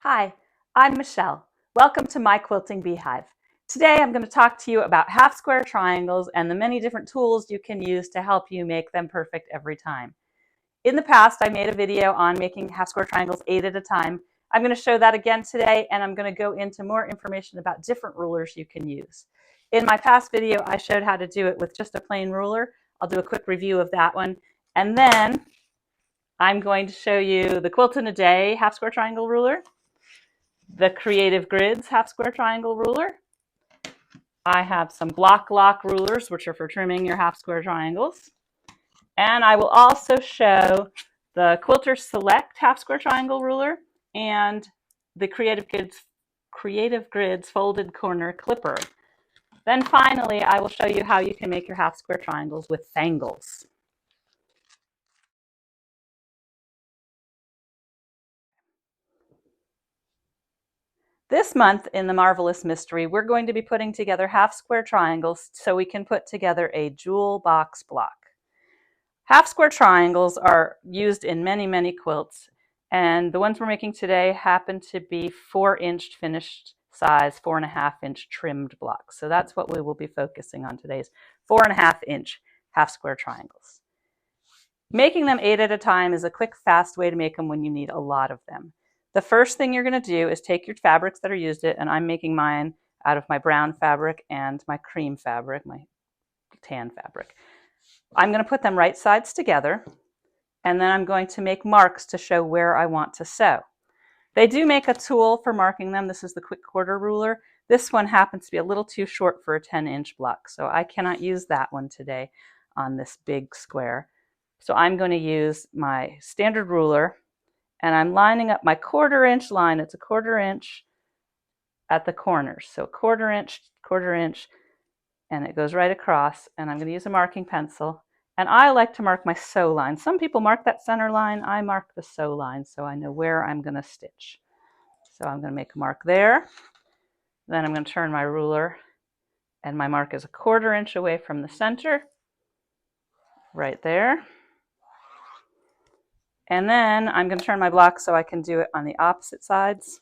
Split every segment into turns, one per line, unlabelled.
Hi, I'm Michelle. Welcome to my quilting beehive. Today I'm going to talk to you about half square triangles and the many different tools you can use to help you make them perfect every time. In the past, I made a video on making half square triangles 8 at a time. I'm going to show that again today, and I'm going to go into more information about different rulers you can use. In my past video, I showed how to do it with just a plain ruler. I'll do a quick review of that one. And then I'm going to show you the Quilt in a Day half square triangle ruler, the Creative Grids half square triangle ruler. I have some Bloc Loc rulers, which are for trimming your half square triangles. And I will also show the Quilters Select half square triangle ruler and the Creative Grids folded corner clipper. Then finally, I will show you how you can make your half square triangles with Thangles. This month in the Marvelous Mystery, we're going to be putting together half square triangles so we can put together a jewel box block. Half square triangles are used in many, many quilts, and the ones we're making today happen to be 4-inch finished size, 4.5-inch trimmed blocks. So that's what we will be focusing on today's 4.5-inch half square triangles. Making them 8 at a time is a quick, fast way to make them when you need a lot of them. The first thing you're going to do is take your fabrics that are used it, and I'm making mine out of my brown fabric and my cream fabric, my tan fabric. I'm going to put them right sides together, and then I'm going to make marks to show where I want to sew. They do make a tool for marking them. This is the quick quarter ruler. This one happens to be a little too short for a 10-inch block, so I cannot use that one today on this big square. So I'm going to use my standard ruler, and I'm lining up my 1/4 inch line. It's a 1/4 inch at the corners. So 1/4 inch, and it goes right across, and I'm going to use a marking pencil. And I like to mark my sew line. Some people mark that center line. I mark the sew line so I know where I'm going to stitch. So I'm going to make a mark there. Then I'm going to turn my ruler, and my mark is a 1/4 inch away from the center, right there. And then I'm going to turn my block so I can do it on the opposite sides,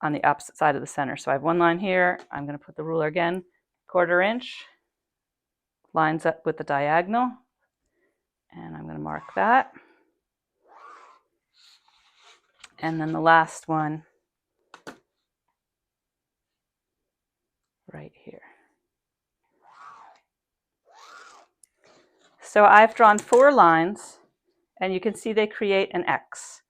on the opposite side of the center. So I have one line here. I'm going to put the ruler again, 1/4 inch, lines up with the diagonal, and I'm going to mark that. And then the last one right here. So I've drawn 4 lines, and you can see they create an X.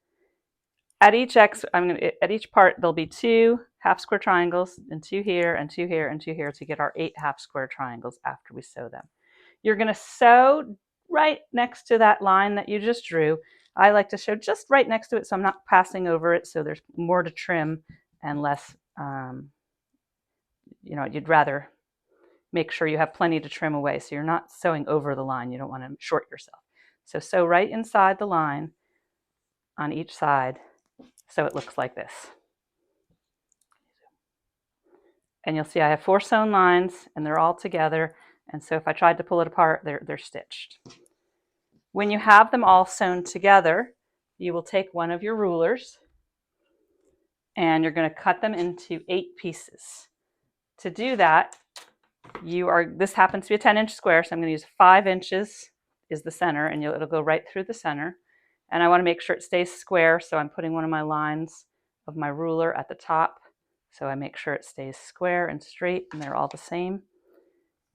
At each X, at each part, there'll be 2 half square triangles, and 2 here, and 2 here, and 2 here to get our 8 half square triangles after we sew them. You're going to sew right next to that line that you just drew. I like to sew just right next to it so I'm not passing over it, so there's more to trim and less, you'd rather make sure you have plenty to trim away so you're not sewing over the line. You don't want to short yourself. So sew right inside the line on each side so it looks like this. And you'll see I have 4 sewn lines, and they're all together, and so if I tried to pull it apart, they're stitched. When you have them all sewn together, you will take one of your rulers, and you're going to cut them into 8 pieces. To do that, this happens to be a 10-inch square, so I'm going to use 5 inches is the center, and it'll go right through the center. And I want to make sure it stays square, so I'm putting one of my lines of my ruler at the top, so I make sure it stays square and straight, and they're all the same.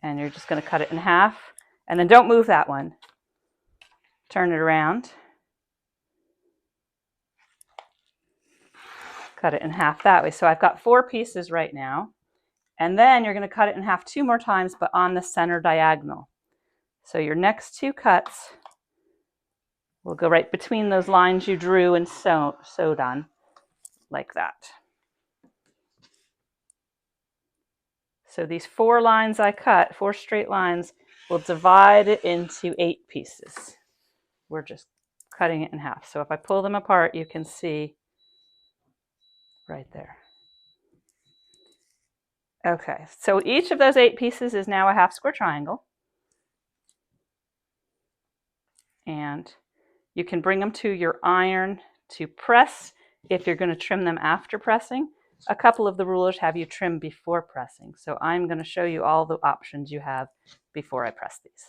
And you're just going to cut it in half, and then don't move that one. Turn it around. Cut it in half that way. So I've got 4 pieces right now. And then you're going to cut it in half 2 more times, but on the center diagonal. So your next 2 cuts will go right between those lines you drew and sewed on, like that. So these 4 lines I cut, 4 straight lines, will divide it into 8 pieces. We're just cutting it in half. So if I pull them apart, you can see right there. Okay, so each of those 8 pieces is now a half square triangle. And you can bring them to your iron to press If you're going to trim them after pressing, a couple of the rulers have you trim before pressing. So I'm going to show you all the options you have before I press these.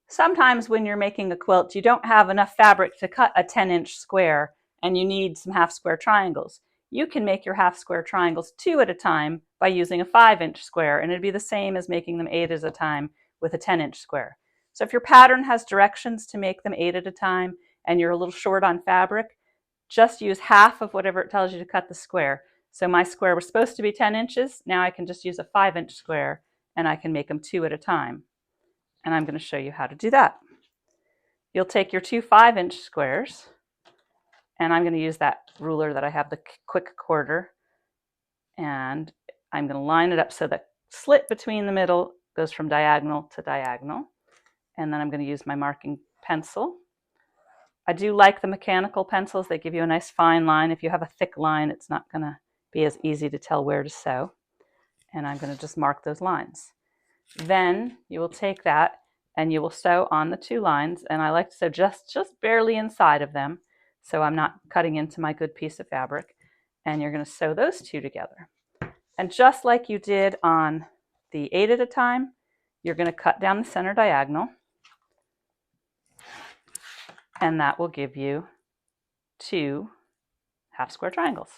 Sometimes when you're making a quilt, you don't have enough fabric to cut a 10-inch square and you need some half square triangles. You can make your half square triangles 2 at a time by using a 5-inch square, and it'd be the same as making them 8 at a time with a 10-inch square. So if your pattern has directions to make them 8 at a time and you're a little short on fabric, just use half of whatever it tells you to cut the square. So my square was supposed to be 10 inches. Now I can just use a 5-inch square and I can make them 2 at a time. And I'm going to show you how to do that. You'll take your 2 5-inch squares, and I'm going to use that ruler that I have, the quick quarter, and I'm going to line it up so the slit between the middle goes from diagonal to diagonal. And then I'm going to use my marking pencil. I do like the mechanical pencils. They give you a nice fine line. If you have a thick line, it's not going to be as easy to tell where to sew. And I'm going to just mark those lines. Then you will take that and you will sew on the 2 lines, and I like to sew just barely inside of them so I'm not cutting into my good piece of fabric. And you're going to sew those 2 together. And just like you did on the 8 at a time, you're going to cut down the center diagonal, and that will give you 2 half square triangles.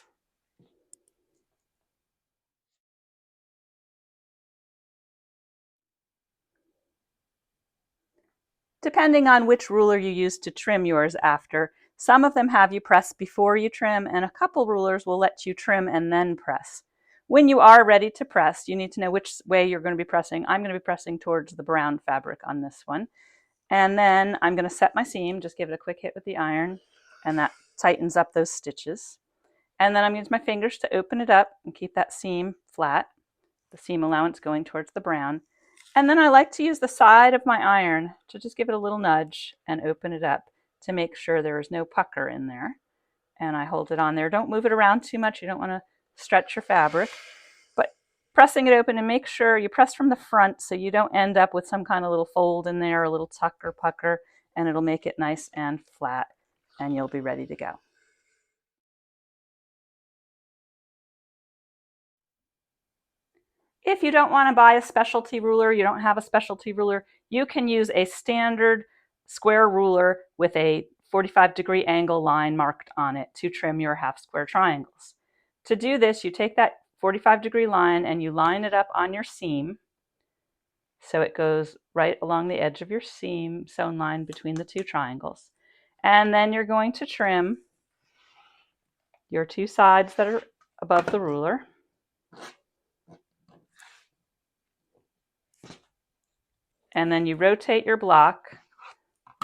Depending on which ruler you use to trim yours after, some of them have you press before you trim, and a couple rulers will let you trim and then press. When you are ready to press, you need to know which way you're going to be pressing. I'm going to be pressing towards the brown fabric on this one. And then I'm going to set my seam, just give it a quick hit with the iron, and that tightens up those stitches. And then I'm going to use my fingers to open it up and keep that seam flat, the seam allowance going towards the brown. And then I like to use the side of my iron to just give it a little nudge and open it up to make sure there is no pucker in there. And I hold it on there. Don't move it around too much. You don't want to stretch your fabric. But pressing it open, and make sure you press from the front so you don't end up with some kind of little fold in there, a little tuck or pucker, and it'll make it nice and flat, and you'll be ready to go. If you don't want to buy a specialty ruler, you don't have a specialty ruler, you can use a standard square ruler with a 45-degree angle line marked on it to trim your half square triangles. To do this, you take that 45-degree line and you line it up on your seam so it goes right along the edge of your seam sewn line between the 2 triangles. And then you're going to trim your 2 sides that are above the ruler. And then you rotate your block,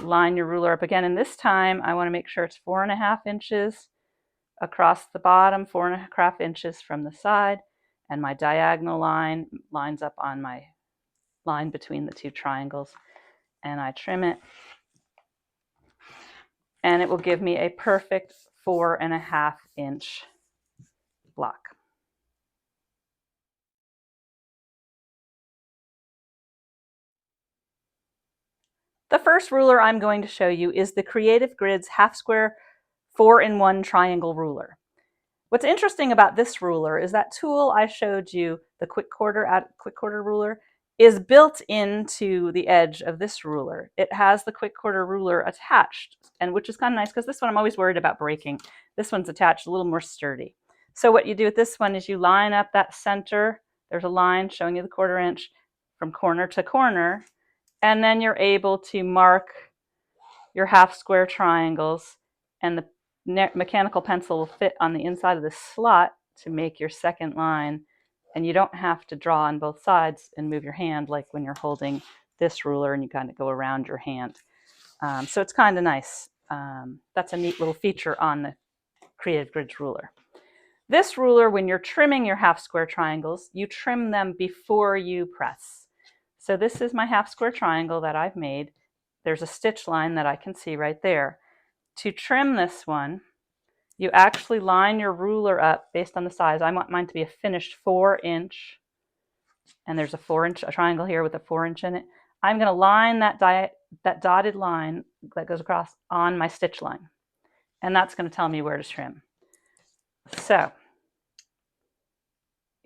line your ruler up again, and this time I want to make sure it's 4.5 inches across the bottom, 4.5 inches from the side, and my diagonal line lines up on my line between the 2 triangles, and I trim it, and it will give me a perfect 4.5 inch block. The first ruler I'm going to show you is the Creative Grids half square 4-in-1 triangle ruler. What's interesting about this ruler is that tool I showed you, the quick quarter ruler, is built into the edge of this ruler. It has the quick quarter ruler attached, and which is kind of nice because this one I'm always worried about breaking. This one's attached, a little more sturdy. So what you do with this one is you line up that center. There's a line showing you the 1/4 inch from corner to corner, and then you're able to mark your half square triangles, and the mechanical pencil will fit on the inside of the slot to make your second line, and you don't have to draw on both sides and move your hand like when you're holding this ruler and you kind of go around your hand. So it's kind of nice. That's a neat little feature on the Creative Grids ruler. This ruler, when you're trimming your half square triangles, you trim them before you press. So this is my half square triangle that I've made. There's a stitch line that I can see right there. To trim this one, you actually line your ruler up based on the size. I want mine to be a finished 4-inch, and there's a 4-inch triangle here with a 4-inch in it. I'm going to line that that dotted line that goes across on my stitch line. And that's going to tell me where to trim. So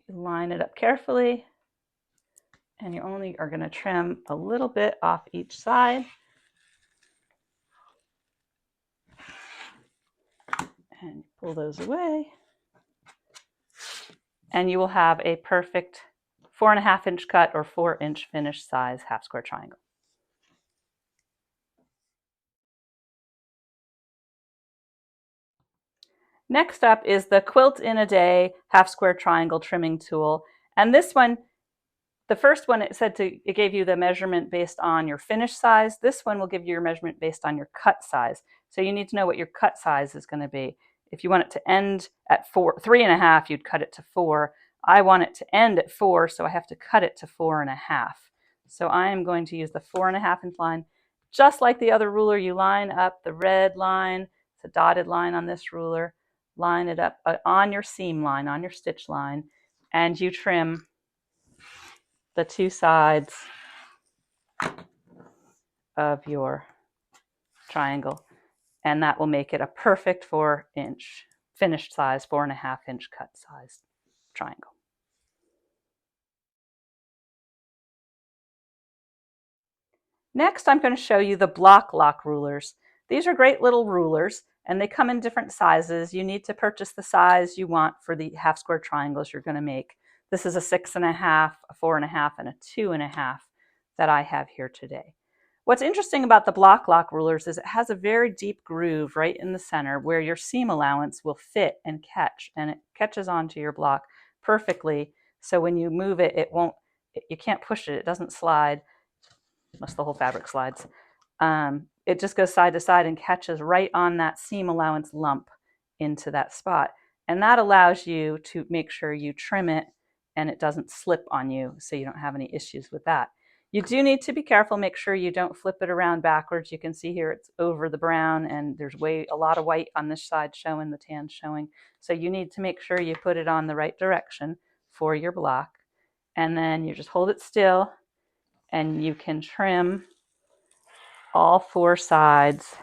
line it up carefully, and you only are going to trim a little bit off each side. And pull those away. And you will have a perfect 4.5 inch cut or 4 inch finished size half square triangle. Next up is the Quilt in a Day half square triangle trimming tool. And this one, the first one, it gave you the measurement based on your finished size. This one will give you your measurement based on your cut size. So you need to know what your cut size is going to be. If you want it to end at 3.5, you'd cut it to 4. I want it to end at 4, so I have to cut it to 4.5. So I am going to use the 4.5 inch line. Just like the other ruler, you line up the red line. It's a dotted line on this ruler. Line it up on your seam line, on your stitch line, and you trim the two sides of your triangle, and that will make it a perfect 4 inch finished size, 4.5 inch cut size triangle. Next, I'm going to show you the Bloc Loc rulers. These are great little rulers, and they come in different sizes. You need to purchase the size you want for the half square triangles you're going to make. This is a 6.5, a 4.5, and a 2.5 that I have here today. What's interesting about the Bloc Loc rulers is it has a very deep groove right in the center where your seam allowance will fit and catch, and it catches onto your block perfectly. So when you move it, you can't push it, it doesn't slide, unless the whole fabric slides. It just goes side to side and catches right on that seam allowance lump into that spot. And that allows you to make sure you trim it and it doesn't slip on you, so you don't have any issues with that. You do need to be careful, make sure you don't flip it around backwards. You can see here it's over the brown and there's a lot of white on this side showing, the tan showing. So you need to make sure you put it on the right direction for your block. And then you just hold it still and you can trim all 4 sides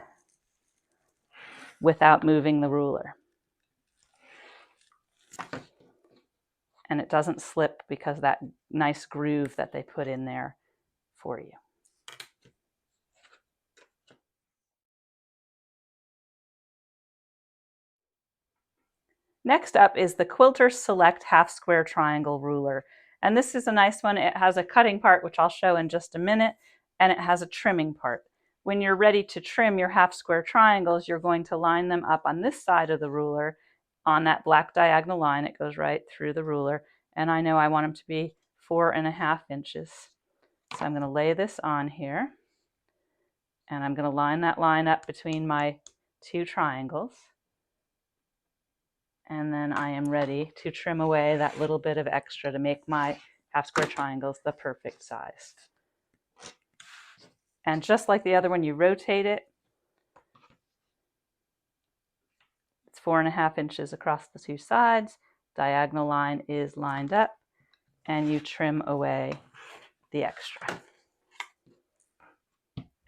without moving the ruler. And it doesn't slip because that nice groove that they put in there for you. Next up is the Quilters Select Half Square Triangle Ruler. And this is a nice one. It has a cutting part, which I'll show in just a minute, and it has a trimming part. When you're ready to trim your half square triangles, you're going to line them up on this side of the ruler on that black diagonal line. It goes right through the ruler. And I know I want them to be 4.5 inches. So I'm going to lay this on here. And I'm going to line that line up between my 2 triangles. And then I am ready to trim away that little bit of extra to make my half square triangles the perfect size. And just like the other one, you rotate it. It's 4.5 inches across the 2 sides. Diagonal line is lined up, and you trim away the extra.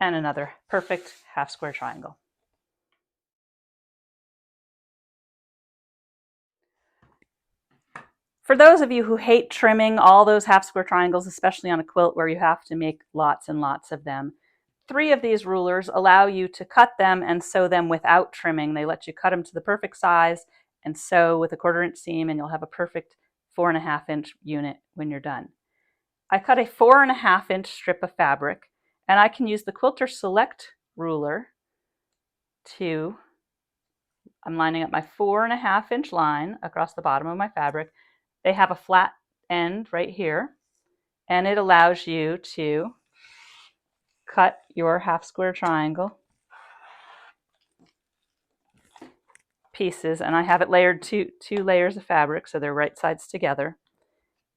And another perfect half square triangle. For those of you who hate trimming all those half square triangles, especially on a quilt where you have to make lots and lots of them, 3 of these rulers allow you to cut them and sew them without trimming. They let you cut them to the perfect size and sew with a 1/4 inch seam, and you'll have a perfect 4.5 inch unit when you're done. I cut a 4.5 inch strip of fabric, and I can use the Quilter Select ruler I'm lining up my 4.5 inch line across the bottom of my fabric. They have a flat end right here, and it allows you to cut your half square triangle pieces, and I have it layered two layers of fabric, so they're right sides together.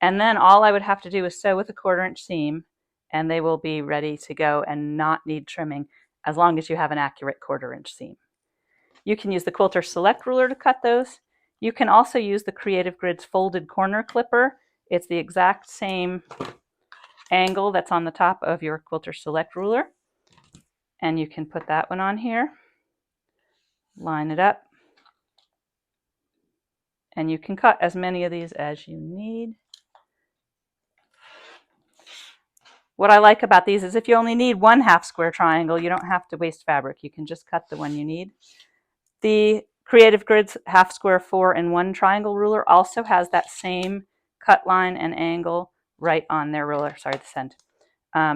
And then all I would have to do is sew with a 1/4 inch seam, and they will be ready to go and not need trimming as long as you have an accurate 1/4 inch seam. You can use the Quilter Select ruler to cut those. You can also use the Creative Grid's folded corner clipper. It's the exact same angle that's on the top of your Quilter Select ruler. And you can put that one on here, line it up, and you can cut as many of these as you need. What I like about these is if you only need one half square triangle, you don't have to waste fabric. You can just cut the one you need. The Creative Grids half square 4-in-1 triangle ruler also has that same cut line and angle right on their ruler. Sorry, this end.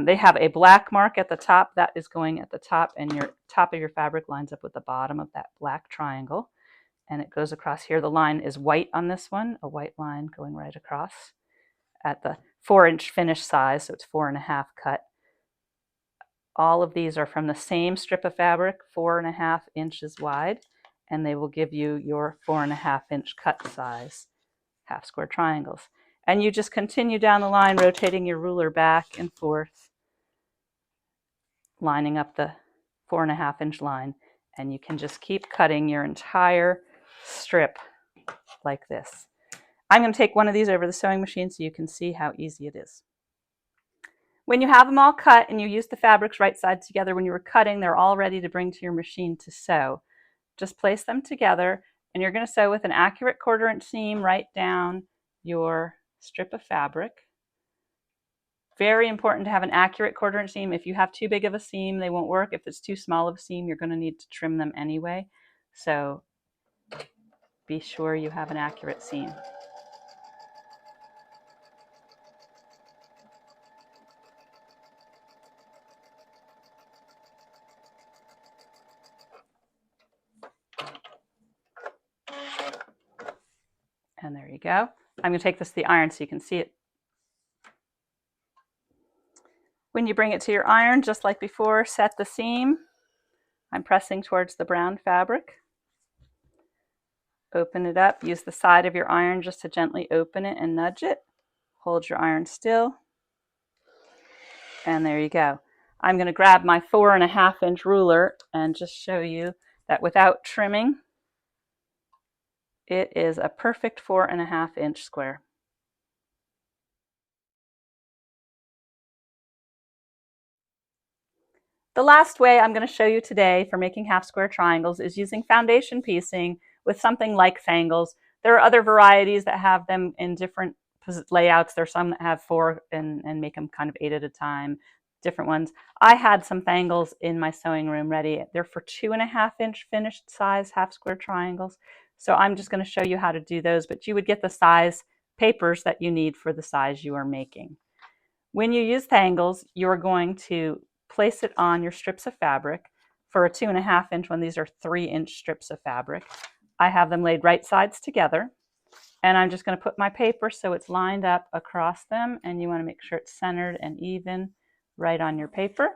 They have a black mark at the top that is going at the top, and your top of your fabric lines up with the bottom of that black triangle, and it goes across here. The line is white on this one, a white line going right across at the 4-inch finish size, so it's 4.5 cut. All of these are from the same strip of fabric, 4.5 inches wide, and they will give you your 4.5-inch cut size half square triangles. And you just continue down the line, rotating your ruler back and forth, lining up the 4.5-inch line, and you can just keep cutting your entire strip like this. I'm going to take one of these over the sewing machine so you can see how easy it is. When you have them all cut and you use the fabrics right sides together, when you were cutting, they're all ready to bring to your machine to sew. Just place them together, and you're going to sew with an accurate 1/4-inch seam right down your strip of fabric. Very important to have an accurate 1/4-inch seam. If you have too big of a seam, they won't work. If it's too small of a seam, you're going to need to trim them anyway. So be sure you have an accurate seam. And there you go. I'm going to take this to the iron so you can see it. When you bring it to your iron, just like before, set the seam. I'm pressing towards the brown fabric. Open it up. Use the side of your iron just to gently open it and nudge it. Hold your iron still. And there you go. I'm going to grab my 4.5-inch ruler and just show you that without trimming, it is a perfect 4.5-inch square. The last way I'm going to show you today for making half square triangles is using foundation piecing with something like Thangles. There are other varieties that have them in different layouts. There's some that have 4 and make them kind of 8 at a time, different ones. I had some Thangles in my sewing room ready. They're for 2.5-inch finished size half square triangles. So I'm just going to show you how to do those, but you would get the size papers that you need for the size you are making. When you use Thangles, you're going to place it on your strips of fabric. For a 2.5-inch one, these are 3-inch strips of fabric. I have them laid right sides together, and I'm just going to put my paper so it's lined up across them, and you want to make sure it's centered and even right on your paper.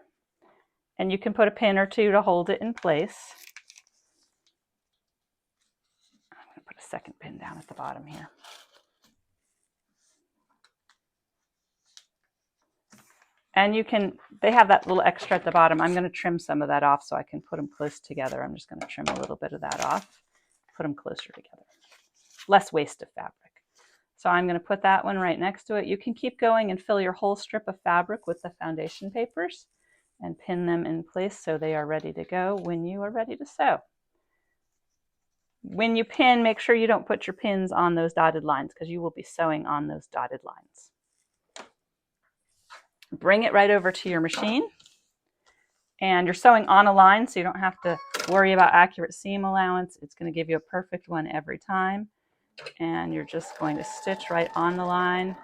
And you can put a pin or two to hold it in place. I'm going to put a second pin down at the bottom here. And you can, they have that little extra at the bottom. I'm going to trim some of that off so I can put them close together. I'm just going to trim a little bit of that off, put them closer together. Less waste of fabric. So I'm going to put that one right next to it. You can keep going and fill your whole strip of fabric with the foundation papers and pin them in place so they are ready to go when you are ready to sew. When you pin, make sure you don't put your pins on those dotted lines because you will be sewing on those dotted lines. Bring it right over to your machine, and you're sewing on a line so you don't have to worry about accurate seam allowance. It's going to give you a perfect one every time, and you're just going to stitch right on the line.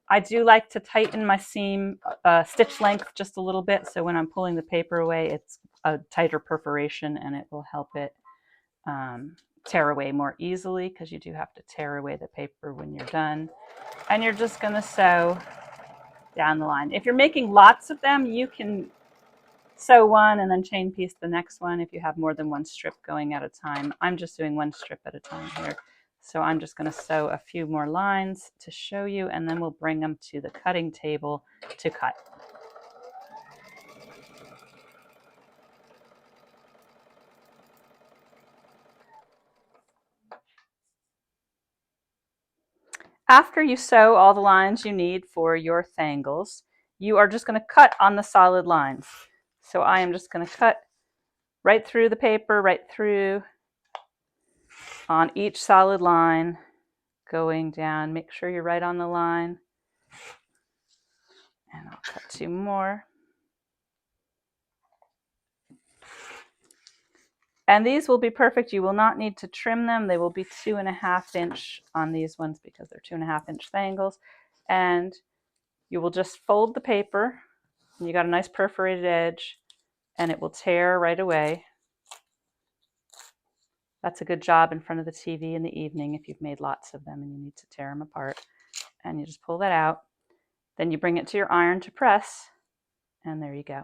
I do like to tighten my seam stitch length just a little bit, so when I'm pulling the paper away, it's a tighter perforation and it will help it tear away more easily, because you do have to tear away the paper when you're done. And you're just going to sew down the line. If you're making lots of them, you can sew one and then chain piece the next one if you have more than one strip going at a time. I'm just doing one strip at a time here. So I'm just going to sew a few more lines to show you, and then we'll bring them to the cutting table to cut. After you sew all the lines you need for your Thangles, you are just going to cut on the solid lines. So I am just going to cut right through the paper, right through on each solid line, going down. Make sure you're right on the line. And I'll cut 2 more. And these will be perfect. You will not need to trim them. They will be 2.5 inch on these ones because they're 2.5 inch Thangles. And you will just fold the paper. And you got a nice perforated edge, and it will tear right away. That's a good job in front of the TV in the evening if you've made lots of them and you need to tear them apart. And you just pull that out. Then you bring it to your iron to press, and there you go.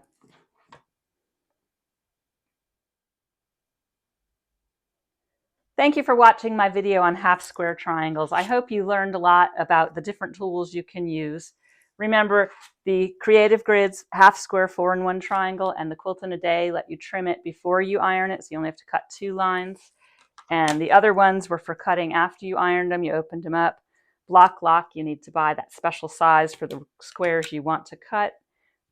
Thank you for watching my video on half square triangles. I hope you learned a lot about the different tools you can use. Remember, the Creative Grids half square 4-in-1 triangle and the Quilt in a Day let you trim it before you iron it, so you only have to cut 2 lines. And the other ones were for cutting after you ironed them, you opened them up. Bloc Loc, you need to buy that special size for the squares you want to cut.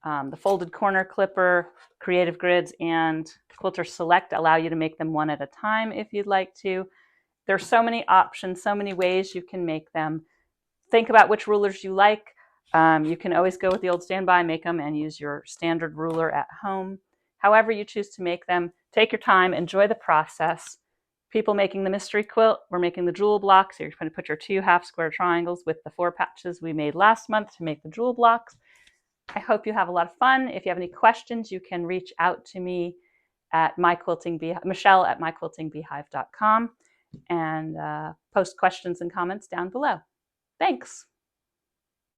The folded corner clipper, Creative Grids, and Quilter Select allow you to make them one at a time if you'd like to. There's so many options, so many ways you can make them. Think about which rulers you like. You can always go with the old standby, make them, and use your standard ruler at home. However you choose to make them, take your time, enjoy the process. People making the mystery quilt, we're making the jewel blocks. So you're going to put your 2 half square triangles with the 4 patches we made last month to make the jewel blocks. I hope you have a lot of fun. If you have any questions, you can reach out to me at Michelle at myquiltingbeehive.com and post questions and comments down below. Thanks.